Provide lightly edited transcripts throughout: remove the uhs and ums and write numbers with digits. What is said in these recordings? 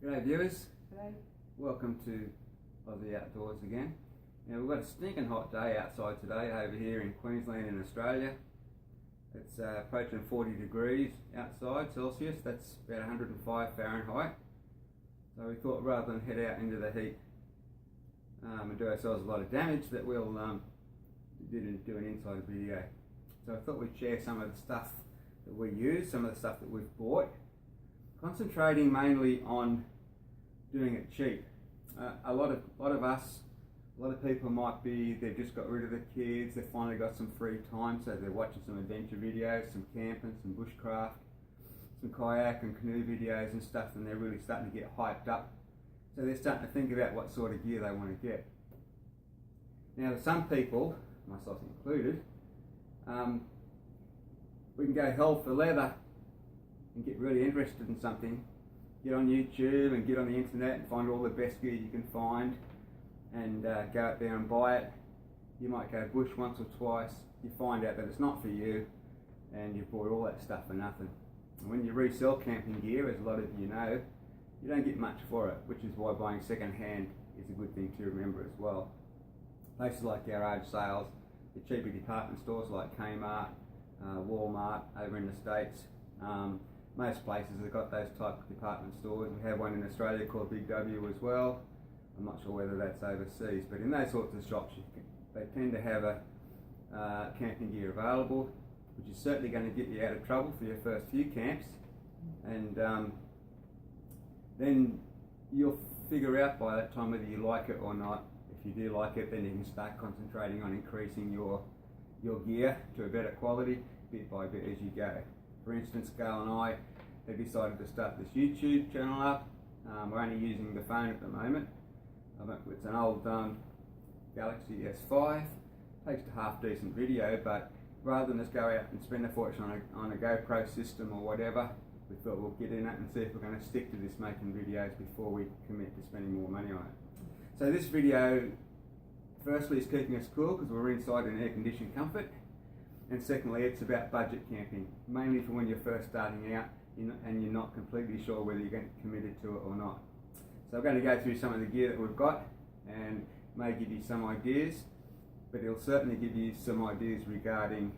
G'day viewers, Hello. welcome to Aussie Outdoors again. Now we've got a stinking hot day outside today over here in Queensland in Australia. It's approaching 40 degrees outside Celsius, that's about 105 Fahrenheit. So we thought rather than head out into the heat and do ourselves a lot of damage that we'll do an inside video. So I thought we'd share some of the stuff that we use, some of the stuff that we've bought, concentrating mainly on doing it cheap. A lot of people might be, they've just got rid of the kids, they've finally got some free time, so they're watching some adventure videos, some camping, some bushcraft, some kayak and canoe videos and stuff, and they're really starting to get hyped up. So they're starting to think about what sort of gear they want to get. Now for some people, myself included, we can go hell for leather and get really interested in something, get on YouTube and get on the internet and find all the best gear you can find and go out there and buy it. You might go bush once or twice, you find out that it's not for you and you've bought all that stuff for nothing. And when you resell camping gear, as a lot of you know, you don't get much for it, which is why buying second hand is a good thing to remember as well. Places like garage sales, the cheaper department stores like Kmart, Walmart over in the States, most places have got those type of department stores. We have one in Australia called Big W as well. I'm not sure whether that's overseas, but in those sorts of shops they tend to have a camping gear available, which is certainly going to get you out of trouble for your first few camps, and then you'll figure out by that time whether you like it or not. If you do like it, then you can start concentrating on increasing your gear to a better quality bit by bit as you go. For instance, Gail and I have decided to start this YouTube channel up. We're only using the phone at the moment. It's an old Galaxy S5. Takes a half decent video, but rather than just go out and spend a fortune on a GoPro system or whatever, we thought we'll get in it and see if we're going to stick to this making videos before we commit to spending more money on it. So this video, firstly, is keeping us cool because we're inside in air-conditioned comfort. And secondly, it's about budget camping, mainly for when you're first starting out and you're not completely sure whether you're going to committed to it or not. So I'm going to go through some of the gear that we've got and may give you some ideas, but it'll certainly give you some ideas regarding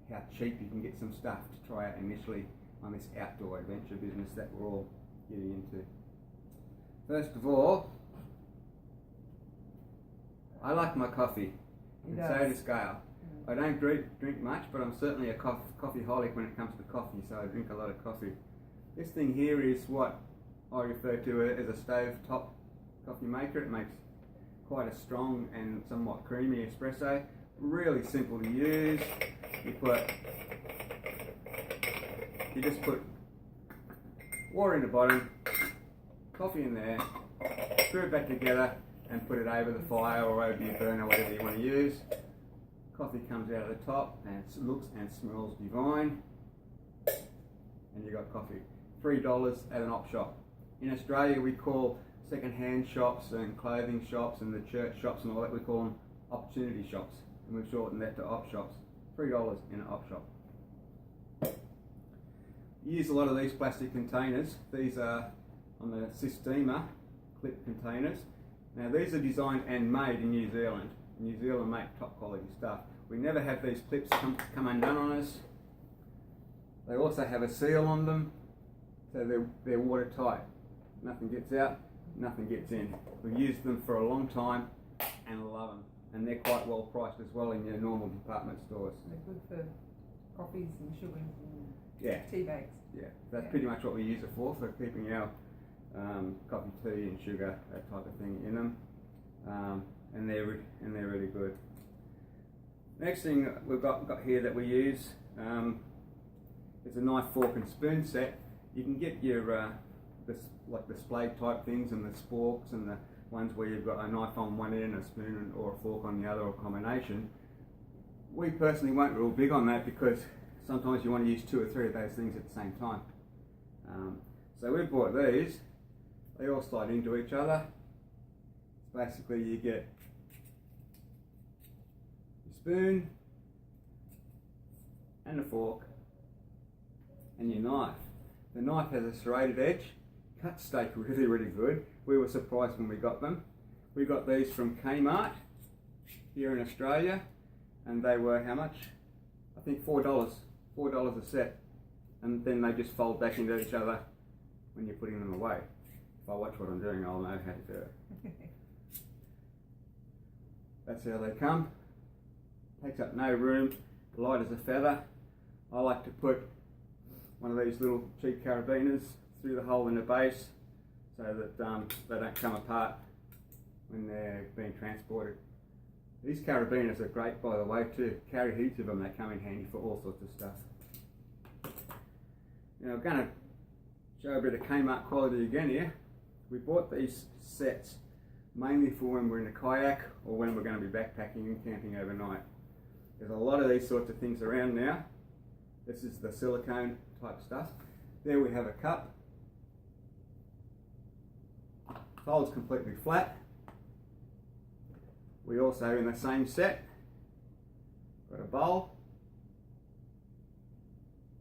how cheap you can get some stuff to try out initially on this outdoor adventure business that we're all getting into. First of all, I like my coffee, and so does Gail. I don't drink much, but I'm certainly a coffeeholic when it comes to coffee, so I drink a lot of coffee. This thing here is what I refer to as a stovetop coffee maker. It makes quite a strong and somewhat creamy espresso. Really simple to use. You just put water in the bottom, coffee in there, screw it back together and put it over the fire or over your burner, whatever you want to use. Coffee comes out of the top and it looks and smells divine, and you got coffee. $3 at an op shop. In Australia we call second-hand shops and clothing shops and the church shops and all that, we call them opportunity shops, and we've shortened that to op shops. $3 in an op shop. You use a lot of these plastic containers. These are on the Systema clip containers. Now these are designed and made in New Zealand. New Zealand make top quality stuff. We never have these clips come undone on us. They also have a seal on them, so they're watertight. Nothing gets out, nothing gets in. We've used them for a long time and love them. And they're quite well priced as well in your normal department stores. They're good for coffees and sugars and tea bags. Yeah, that's pretty much what we use it for keeping our coffee, tea and sugar, that type of thing in them. And they're really good. Next thing we've got here that we use is a knife, fork and spoon set. You can get your like display type things and the sporks and the ones where you've got a knife on one end, a spoon or a fork on the other, or a combination. We personally weren't real big on that because sometimes you want to use 2 or 3 of those things at the same time. So we bought these. They all slide into each other. Basically you get your spoon and a fork and your knife. The knife has a serrated edge, cut steak really, really good. We were surprised when we got them. We got these from Kmart here in Australia, and they were how much? I think $4 a set, and then they just fold back into each other when you're putting them away. If I watch what I'm doing, I'll know how to do it. That's how they come. Takes up no room, light as a feather. I like to put one of these little cheap carabiners through the hole in the base so that they don't come apart when they're being transported. These carabiners are great, by the way, to carry heaps of them. They come in handy for all sorts of stuff. Now I'm going to show a bit of Kmart quality again here. We bought these sets mainly for when we're in a kayak or when we're going to be backpacking and camping overnight. There's a lot of these sorts of things around now. This is the silicone type stuff. There we have a cup. Folds completely flat. We also, in the same set, got a bowl,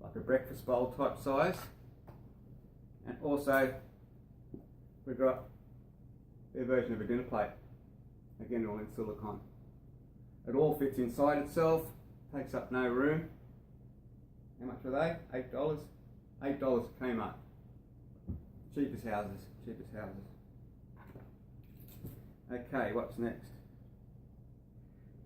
like a breakfast bowl type size, and also we've got their version of a dinner plate, again all in silicone. It all fits inside itself, takes up no room. How much were they? $8? $8 at Kmart. Cheapest houses, cheapest houses. Okay, what's next?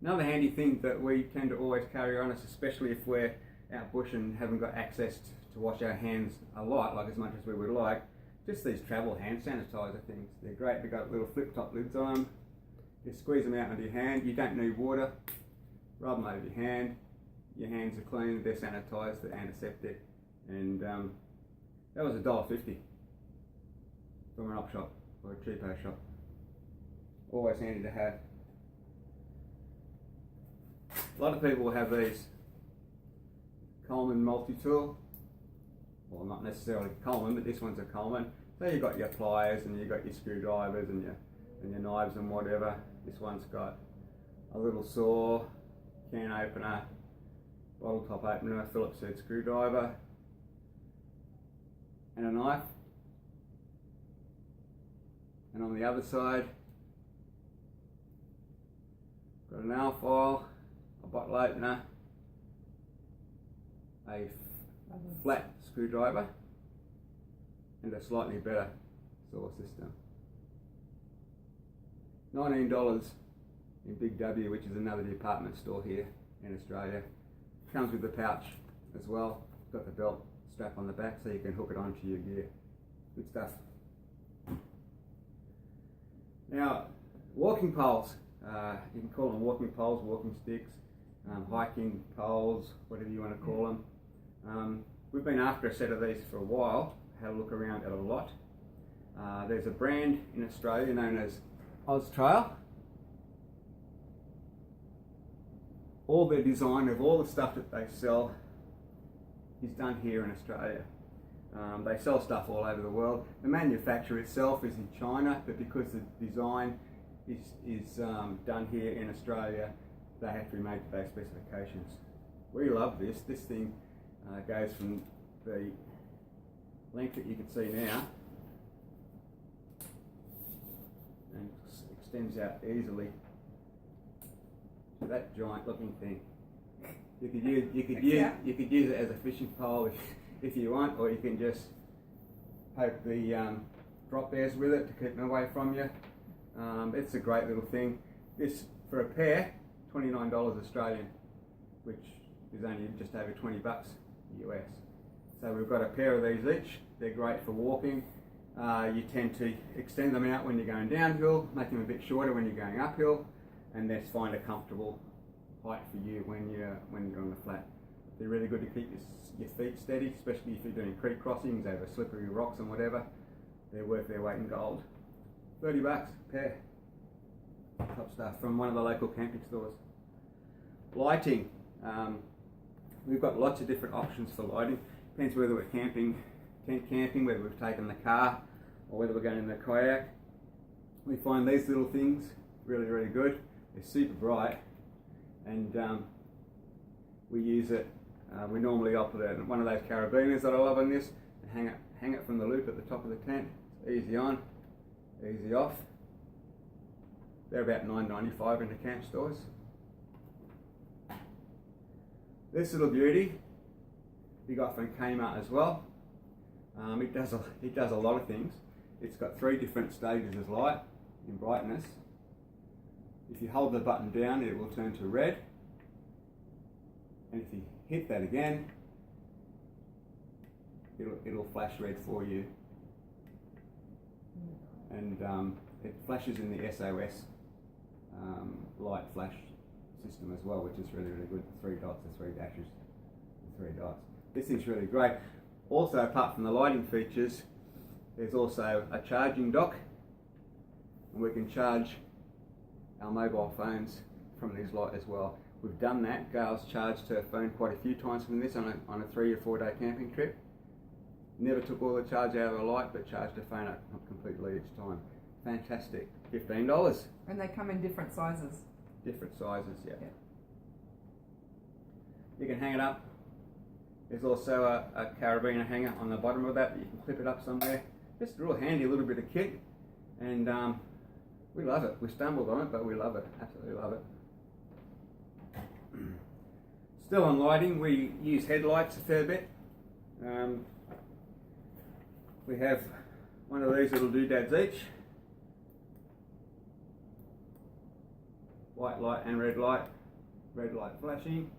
Another handy thing that we tend to always carry on us, especially if we're out bush and haven't got access to wash our hands a lot, like as much as we would like, just these travel hand sanitizer things. They're great. They've got little flip top lids on them. You squeeze them out into your hand. You don't need water. Rub them over your hand. Your hands are clean. They're sanitised. They're antiseptic. And that was $1.50 from an op shop or a cheapo shop. Always handy to have. A lot of people will have these Coleman multi-tool. Well, not necessarily Coleman, but this one's a Coleman. So you've got your pliers and you've got your screwdrivers and your knives and whatever. This one's got a little saw, can opener, bottle top opener, Phillips head screwdriver, and a knife. And on the other side, got a nail file, a bottle opener, a flat screwdriver, and a slightly better saw system. $19 in Big W, which is another department store here in Australia. Comes with the pouch as well. It's got the belt strap on the back so you can hook it onto your gear. Good stuff. Now, walking poles. You can call them walking poles, walking sticks, hiking poles, whatever you want to call them. We've been after a set of these for a while, had a look around at a lot. There's a brand in Australia known as Austrail. All their design of all the stuff that they sell is done here in Australia. They sell stuff all over the world. The manufacture itself is in China, but because the design is done here in Australia, they have to be made to their specifications. We love this. This thing goes from the length that you can see now and extends out easily to that giant looking thing. You could use it as a fishing pole if you want, or you can just poke the drop bears with it to keep them away from you. It's a great little thing. This, for a pair, $29 Australian, which is only just over $20 US. So we've got a pair of these each. They're great for walking. You tend to extend them out when you're going downhill, make them a bit shorter when you're going uphill, and then find a comfortable height for you when you're on the flat. They're really good to keep your feet steady, especially if you're doing creek crossings over slippery rocks and whatever. They're worth their weight in gold. $30 a pair. Top stuff from one of the local camping stores. Lighting. We've got lots of different options for lighting. Depends whether we're camping, tent camping, whether we've taken the car, or whether we're going in the kayak. We find these little things really, really good. They're super bright, and we use it. We normally operate one of those carabiners that I love on this, and hang it from the loop at the top of the tent. It's easy on, easy off. They're about $9.95 in the camp stores. This little beauty we got from Kmart as well. It does a lot of things. It's got 3 different stages of light in brightness. If you hold the button down, it will turn to red, and if you hit that again, it'll flash red for you, and it flashes in the SOS light flash system as well, which is really good. The 3 dots, the 3 dashes, the 3 dots. This thing's really great. Also, apart from the lighting features, there's also a charging dock, and we can charge our mobile phones from this light as well. We've done that. Gail's charged her phone quite a few times from this on a 3 or 4 day camping trip. Never took all the charge out of the light, but charged her phone up completely each time. Fantastic. $15. And they come in different sizes. Different sizes, yeah. You can hang it up. There's also a carabiner hanger on the bottom of that you can clip it up somewhere. Just a real handy little bit of kit, and we love it. We stumbled on it, but we love it. Absolutely love it. Still on lighting, we use headlights a fair bit. We have one of these little doodads each. White light and red light flashing.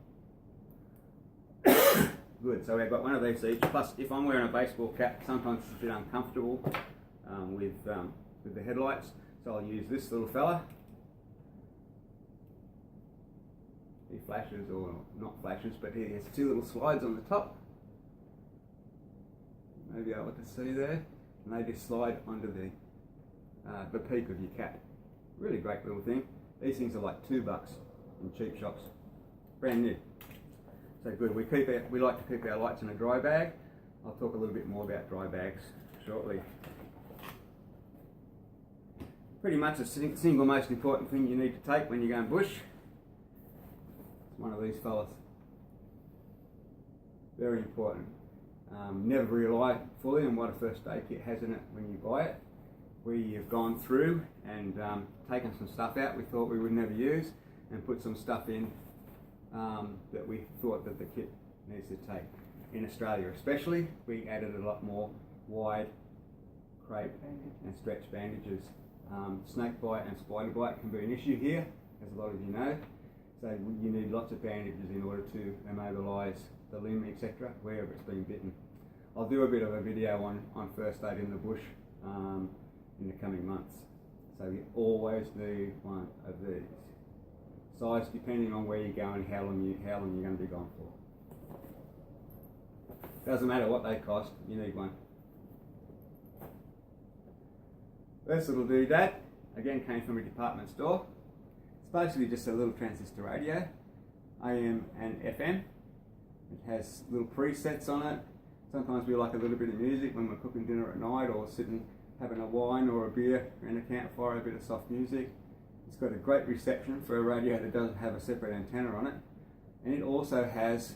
Good, so we've got one of these each. Plus, if I'm wearing a baseball cap, sometimes it's a bit uncomfortable with the headlights, so I'll use this little fella. He flashes, or not flashes, but he has 2 little slides on the top. Maybe able to see there, and they just slide onto the peak of your cap. Really great little thing. These things are like $2 in cheap shops, brand new. So good. We like to keep our lights in a dry bag. I'll talk a little bit more about dry bags shortly. Pretty much the single most important thing you need to take when you're going bush. It's one of these fellas. Very important. Never rely fully on what a first aid kit has in it when you buy it. We have gone through and taken some stuff out we thought we would never use, and put some stuff in that we thought that the kit needs to take. In Australia especially, we added a lot more wide crepe and stretch bandages. Snake bite and spider bite can be an issue here, as a lot of you know, so you need lots of bandages in order to immobilise the limb, etc., wherever it's been bitten. I'll do a bit of a video on first aid in the bush in the coming months. So you always need one of these. Size depending on where you're going, how long you're going to be gone for. Doesn't matter what they cost, you need one. This little doodad, again, came from a department store. It's basically just a little transistor radio, AM and FM. It has little presets on it. Sometimes we like a little bit of music when we're cooking dinner at night, or sitting having a wine or a beer around a campfire, a bit of soft music. It's got a great reception for a radio that doesn't have a separate antenna on it. And it also has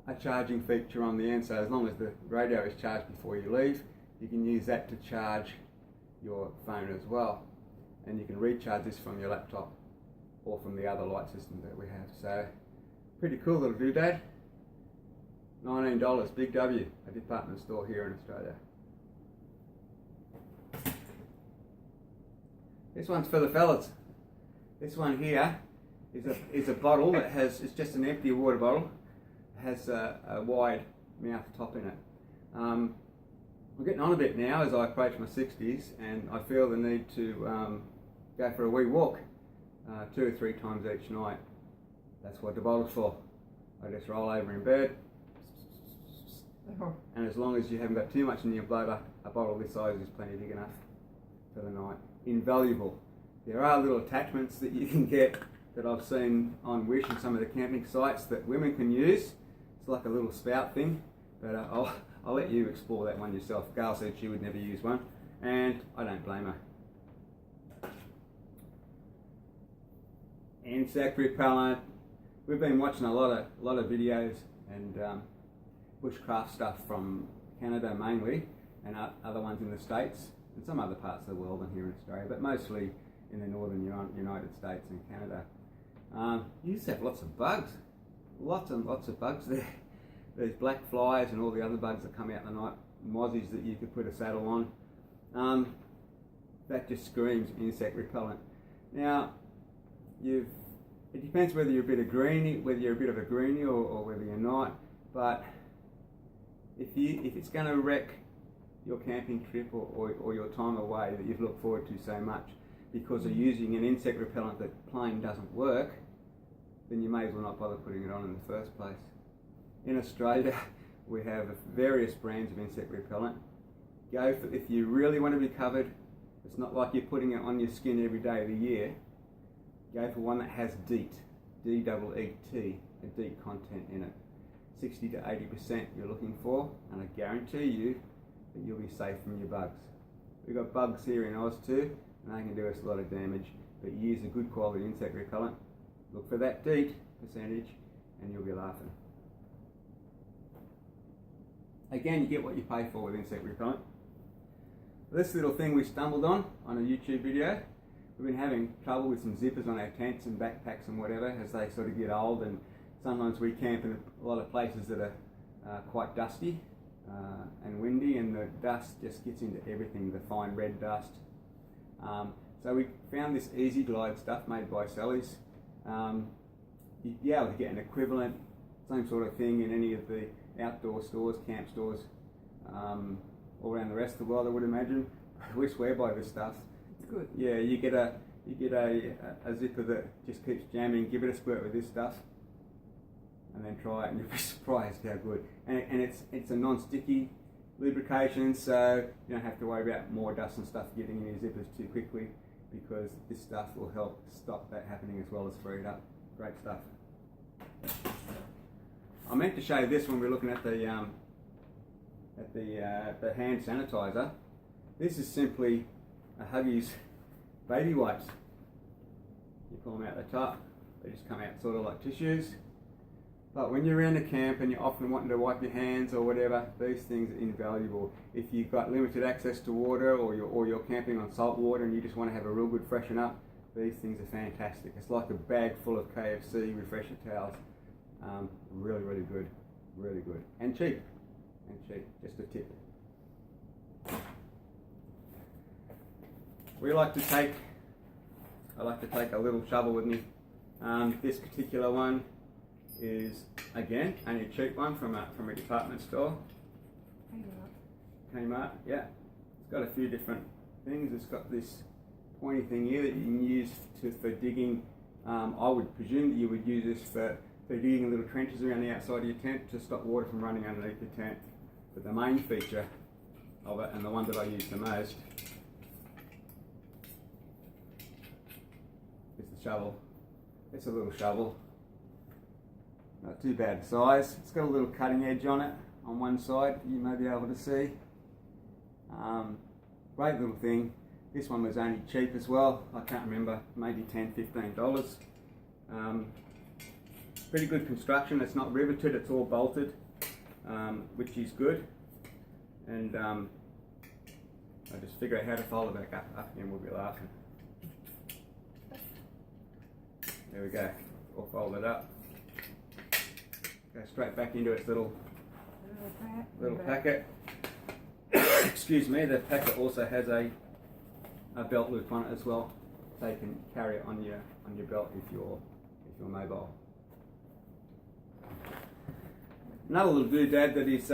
a charging feature on the end, so as long as the radio is charged before you leave, you can use that to charge your phone as well. And you can recharge this from your laptop or from the other light system that we have. So, pretty cool little doodad. $19, Big W, a department store here in Australia. This one's for the fellas. This one here is a bottle that has, it's just an empty water bottle. It has a wide mouth top in it. I'm getting on a bit now as I approach my 60s, and I feel the need to go for a wee walk 2 or 3 times each night. That's what the bottle's for. I just roll over in bed, and as long as you haven't got too much in your bladder, a bottle this size is plenty big enough for the night. Invaluable. There are little attachments that you can get that I've seen on Wish and some of the camping sites that women can use. It's like a little spout thing, but I'll let you explore that one yourself. Gail said she would never use one, and I don't blame her. Insect repellent. We've been watching a lot of videos and bushcraft stuff from Canada mainly, and other ones in the States, and some other parts of the world and here in Australia, but mostly in the northern United States and Canada. You used to have lots of bugs, lots and lots of bugs there. There's black flies and all the other bugs that come out in the night, mozzies that you could put a saddle on. That just screams insect repellent. Now, it depends whether you're a bit of greenie, whether you're a bit of a greenie or whether you're not. But if it's going to wreck your camping trip or your time away that you've looked forward to so much because of using an insect repellent that plain doesn't work, then you may as well not bother putting it on in the first place. In Australia, we have various brands of insect repellent. Go for, if you really want to be covered, it's not like you're putting it on your skin every day of the year. Go for one that has DEET, D-E-E-T, a DEET content in it. 60 to 80% you're looking for, and I guarantee you that you'll be safe from your bugs. We've got bugs here in Oz too, and they can do us a lot of damage, but use a good quality insect repellent. Look for that DEET percentage, and you'll be laughing. Again, you get what you pay for with insect repellent. This little thing we stumbled on a YouTube video. We've been having trouble with some zippers on our tents and backpacks and whatever as they sort of get old, and sometimes we camp in a lot of places that are quite dusty and windy, and the dust just gets into everything, the fine red dust. So we found this Easy Glide stuff made by Sally's. You'd be able to get an equivalent, same sort of thing in any of the outdoor stores, camp stores, all around the rest of the world, I would imagine. We swear by this stuff. It's good. Yeah, you get a zipper that just keeps jamming. Give it a squirt with this stuff, and then try it, and you'll be surprised how good. And it's a non-sticky lubrication, so you don't have to worry about more dust and stuff getting in your zippers too quickly, because this stuff will help stop that happening as well as free it up. Great stuff. I meant to show you this when we were looking at the hand sanitizer. This is simply a Huggies baby wipes. You pull them out the top, they just come out sort of like tissues. But when you're in a camp and you're often wanting to wipe your hands or whatever, these things are invaluable. If you've got limited access to water, or you're camping on salt water and you just want to have a real good freshen up, these things are fantastic. It's like a bag full of KFC refresher towels. Really, really good, really good, and cheap, just a tip. I like to take a little shovel with me. This particular one is, again, only a cheap one from a department store. Kmart, yeah. It's got a few different things. It's got this pointy thing here that you can use for digging. I would presume that you would use this for digging little trenches around the outside of your tent to stop water from running underneath your tent. But the main feature of it, and the one that I use the most, is the shovel. It's a little shovel. Not too bad size. It's got a little cutting edge on it on one side, you may be able to see. Great little thing. This one was only cheap as well. I can't remember, maybe $10, $15. Pretty good construction. It's not riveted, it's all bolted, which is good. And I just figure out how to fold it back up and we'll be laughing. There we go, all folded up. Go straight back into its little packet. Excuse me, the packet also has a belt loop on it as well, so you can carry it on your belt if you're mobile. Another little doodad that is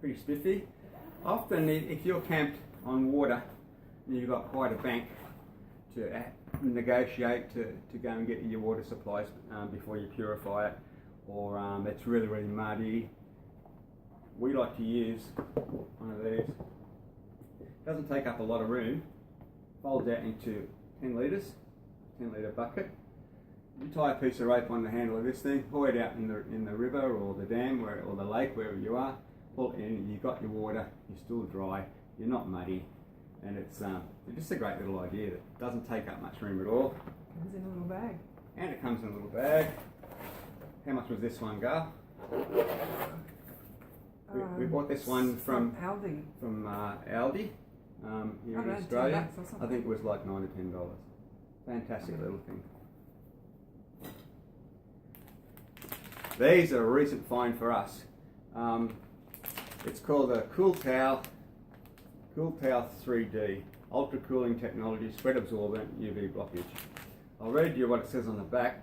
pretty spiffy. Often if you're camped on water and you've got quite a bank to negotiate to go and get your water supplies before you purify it, or it's really, really muddy, we like to use one of these. Doesn't take up a lot of room, folds out into 10 litres, 10 litre bucket. You tie a piece of rope on the handle of this thing, pull it out in the river or the dam or the lake, wherever you are, pull it in, you've got your water, you're still dry, you're not muddy, and it's just a great little idea that doesn't take up much room at all. Comes in a little bag. And it comes in a little bag. How much was this one, Gar? We bought this one from Aldi. Aldi here in Australia. I think it was like $9 to $10. Fantastic little thing. These are a recent find for us. It's called a Cool Towel 3D Ultra Cooling Technology Sweat Absorbent UV Blockage. I'll read you what it says on the back.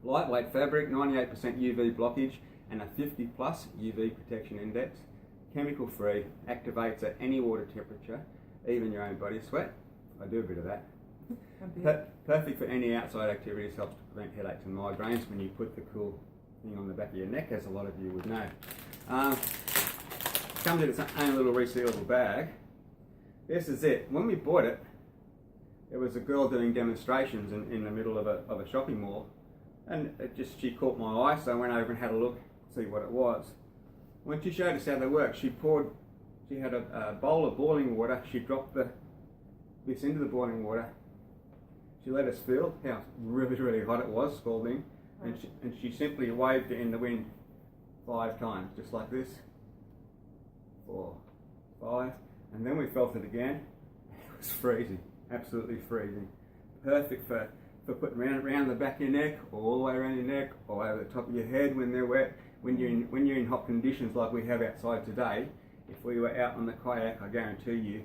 Lightweight fabric, 98% UV blockage and a 50 plus UV protection index. Chemical free, activates at any water temperature, even your own body sweat. I do a bit of that. Perfect for any outside activities, helps to prevent headaches and migraines when you put the cool thing on the back of your neck, as a lot of you would know. Comes in its own little resealable bag. This is it. When we bought it, there was a girl doing demonstrations in the middle of a shopping mall, and she caught my eye, so I went over and had a look, see what it was. When she showed us how they work, she had a bowl of boiling water. She dropped this into the boiling water. She let us feel how really hot it was, scalding, and she simply waved it in the wind 5 times, just like this. 4, 5, and then we felt it again. It was freezing, absolutely freezing. Perfect for putting around the back of your neck, all the way around your neck, or over the top of your head when they're wet. When you're in hot conditions like we have outside today, if we were out on the kayak, I guarantee you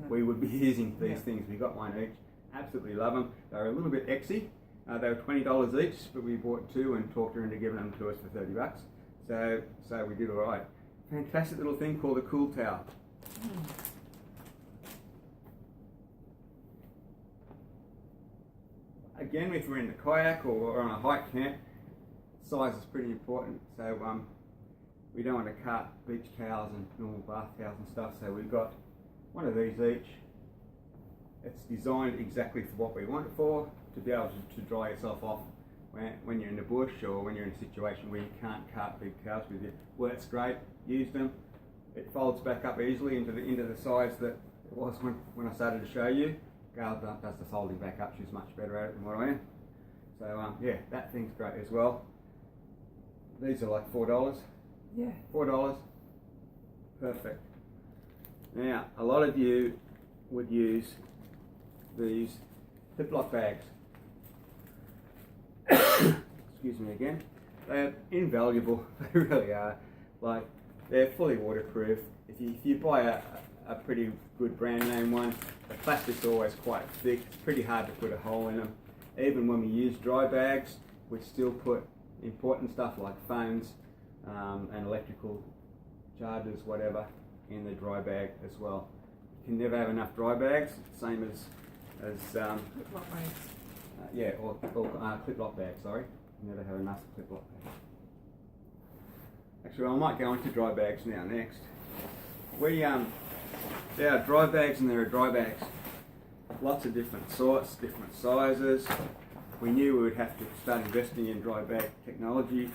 we would be using these things. We got one each. Absolutely love them. They're a little bit exy. They were $20 each, but we bought 2 and talked her into giving them to us for $30. So we did all right. Fantastic little thing called a Cool Towel. Again, if we're in the kayak or on a hike camp, size is pretty important. So we don't want to cart beach towels and normal bath towels and stuff. So we've got one of these each. It's designed exactly for what we want it for, to be able to dry yourself off when you're in the bush or when you're in a situation where you can't cart big towels with you. Works great. Use them. It folds back up easily into the size that it was when I started to show you. Gail does the folding back up. She's much better at it than what I am. So yeah, that thing's great as well. These are like $4. Yeah. $4. Perfect. Now, a lot of you would use these Ziploc bags. Excuse me again. They're invaluable. They really are. Like, they're fully waterproof. If you buy a pretty good brand name one, the plastic's always quite thick. It's pretty hard to put a hole in them. Even when we use dry bags, we still put important stuff like phones and electrical chargers, whatever, in the dry bag as well. You can never have enough dry bags, same as Ziploc bags. or clip-lock bags, sorry. You never have enough clip-lock bags. Actually, I might go into dry bags now next. There are dry bags and there are dry bags. Lots of different sorts, different sizes. We knew we would have to start investing in dry bag technology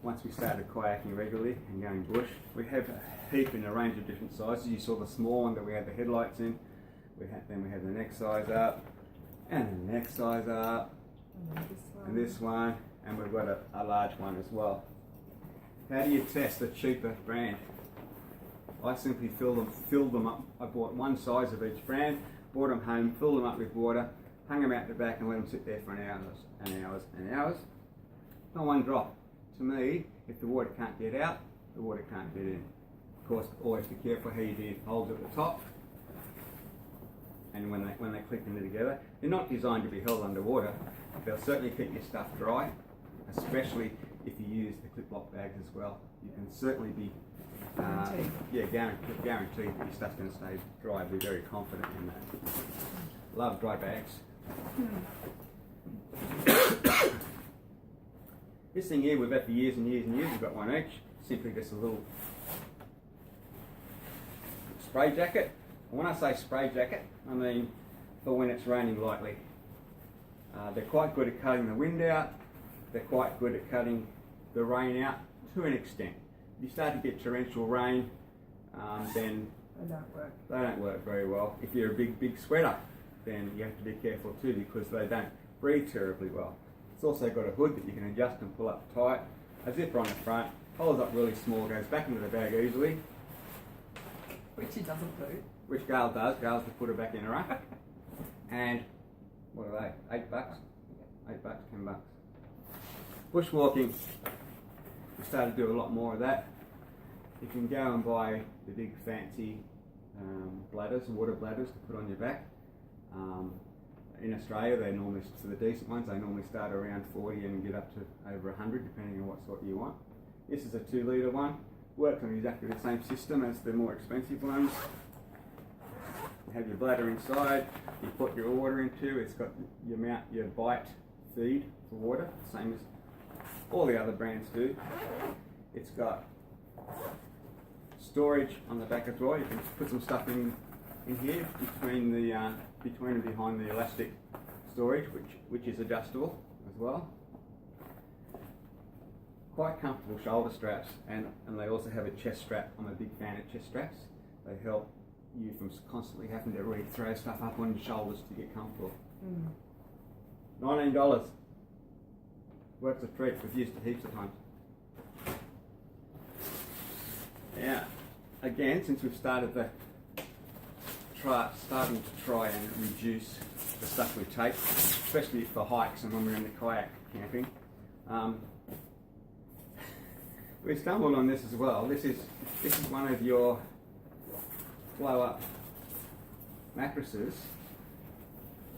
once we started kayaking regularly and going bush. We have a heap in a range of different sizes. You saw the small one that we had the headlights in. Then we had the next size up, and the next size up, and this one, and we've got a large one as well. How do you test a cheaper brand? I simply filled them up. I bought one size of each brand, brought them home, filled them up with water, hung them out the back and let them sit there for hours and hours and hours. Not one drop. To me, if the water can't get out, the water can't get in. Of course, always be careful how you do holes at the top. And when they click into together, they're not designed to be held underwater. They'll certainly keep your stuff dry, especially if you use the clip-lock bags as well. You can certainly be guaranteed that your stuff's going to stay dry. Be very confident in that. Love dry bags. This thing here we've had for years and years and years. We've got one each. Simply just a little spray jacket. And when I say spray jacket, I mean for when it's raining lightly. They're quite good at cutting the wind out. They're quite good at cutting the rain out to an extent. If you start to get torrential rain, then they don't work very well. If you're a big sweater, then you have to be careful too, because they don't breathe terribly well. It's also got a hood that you can adjust and pull up tight, a zipper on the front, folds up really small, goes back into the bag easily, Which he doesn't do. which Gail does. Gail's to put her back in her rack. And what are they? $8? $8, $10. Bushwalking, we started to do a lot more of that. You can go and buy the big fancy bladders, water bladders to put on your back. In Australia, they're normally, for the decent ones, they normally start around 40 and get up to over 100 depending on what sort you want. This is a 2 litre one, works on exactly the same system as the more expensive ones. You have your bladder inside, you put your water into, it's got your bite feed for water, same as all the other brands do. It's got storage on the back as well. You can put some stuff in here between and behind the elastic storage, which is adjustable as well. Quite comfortable shoulder straps, and they also have a chest strap. I'm a big fan of chest straps. They help you from constantly having to throw stuff up on your shoulders to get comfortable. $19. Works a treat. We've used it heaps of times. Yeah, again, since we've starting to try and reduce the stuff we take, especially for hikes and when we're in the kayak camping, we stumbled on this as well. This is one of your blow-up mattresses.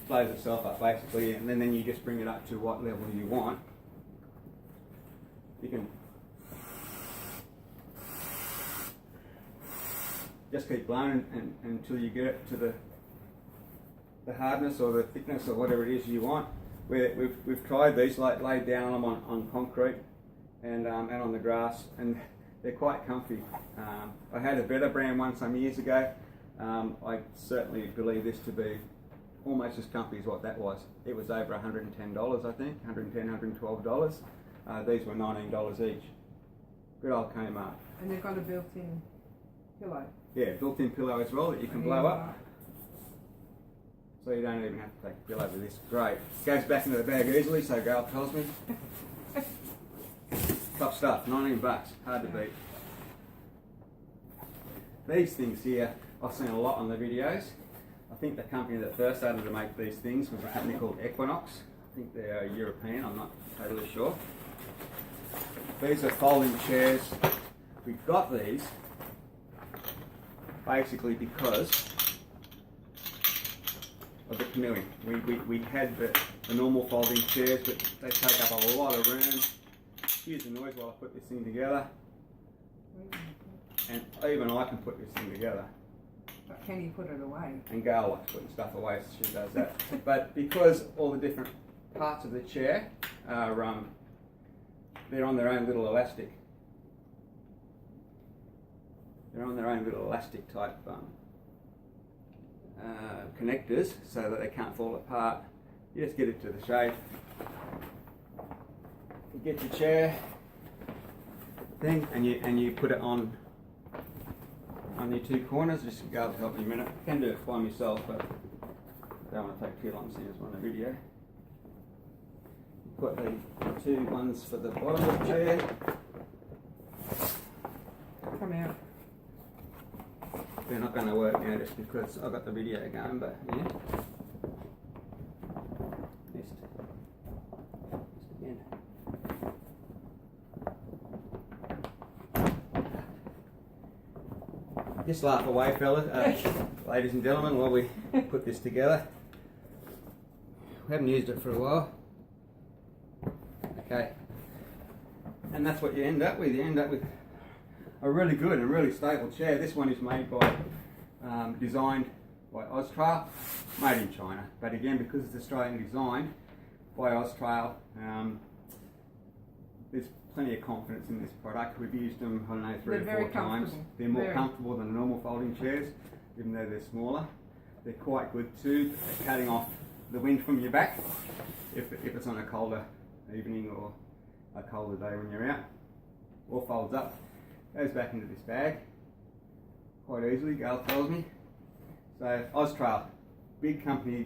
Blows itself up basically, and then you just bring it up to what level you want. You can just keep blowing until you get it to the hardness or the thickness or whatever it is you want. We've tried these, like laid down them on concrete and on the grass, and they're quite comfy. I had a better brand one some years ago. I certainly believe this to be almost as comfy as what that was. It was over $110, I think, $110, $112. These were $19 each. Good old Kmart. And they've got a built-in pillow. Yeah, built-in pillow as well that you can blow up. So you don't even have to take a pillow with this. Great. Goes back into the bag easily, so Gail tells me. Top stuff, $19, hard to beat. These things here, I've seen a lot on the videos. I think the company that first started to make these things was a company called Equinox. I think they're European, I'm not totally sure. These are folding chairs. We got these basically because of the canoeing. We had the normal folding chairs, but they take up a lot of room. Excuse the noise while I put this thing together. And even I can put this thing together. But can you put it away? And Gail likes putting stuff away, so she does that. But because all the different parts of the chair are, they're on their own little elastic. They're on their own little elastic type connectors, so that they can't fall apart. You just get it to the shape. You get your chair thing, and you put it on your two corners. Just Gail to help me a minute. I can do it by myself, but I don't want to take too long seeing us on the video. Put the two ones for the bottom of the chair. Come out. They're not going to work now just because I've got the video going, but yeah. Just again. Just laugh away, fellas, ladies and gentlemen, while we put this together. We haven't used it for a while. Okay. And that's what you end up with. You end up with a really good and really stable chair. This one is made by, designed by Austrail, made in China. But again, because it's Australian designed by Austrail, there's plenty of confidence in this product. We've used them, I don't know, 3 or 4 times. They're more comfortable than normal folding chairs, even though they're smaller. They're quite good too at cutting off the wind from your back if it's on a colder evening or a colder day when you're out. All folds up, goes back into this bag quite easily, Gail tells me. So Austrail, big company,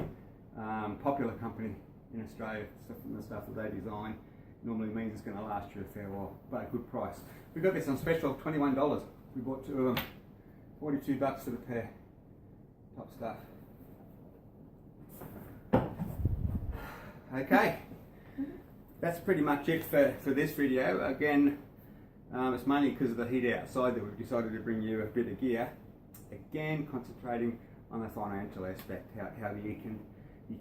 popular company in Australia, the stuff that they design. normally means it's going to last you a fair while, but a good price. We got this on special, $21. We bought 2 of them, $42 for the pair. Top stuff. Okay, that's pretty much it for this video. Again, it's mainly because of the heat outside that we've decided to bring you a bit of gear. Again, concentrating on the financial aspect, how you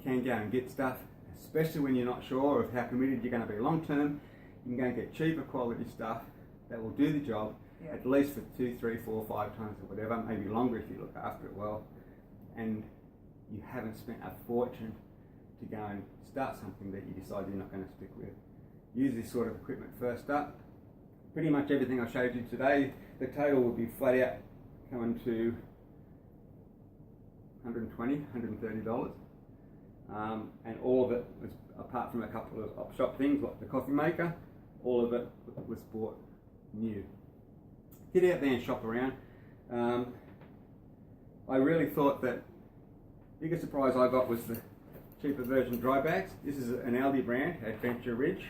can go and get stuff, especially when you're not sure of how committed you're going to be long term. You can go and get cheaper quality stuff that will do the job, at least for 2, 3, 4, 5 times or whatever, maybe longer if you look after it well, and you haven't spent a fortune to go and start something that you decide you're not going to stick with. Use this sort of equipment first up. Pretty much everything I showed you today, the total will be flat out coming to $120, $130. And all of it was, apart from a couple of op shop things like the coffee maker, all of it was bought new. Get out there and shop around. I really thought that the biggest surprise I got was the cheaper version dry bags. This is an Aldi brand, Adventure Ridge.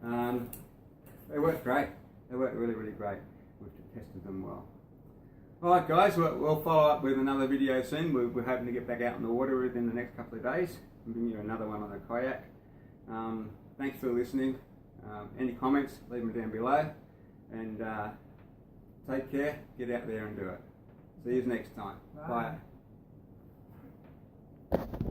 They work great. They work really, really great. We've tested them well. Alright guys, we'll follow up with another video soon. We're hoping to get back out in the water within the next couple of days and bring you another one on the kayak. Thanks for listening. Any comments, leave them down below. And take care, get out there and do it. See you next time. Bye. Bye.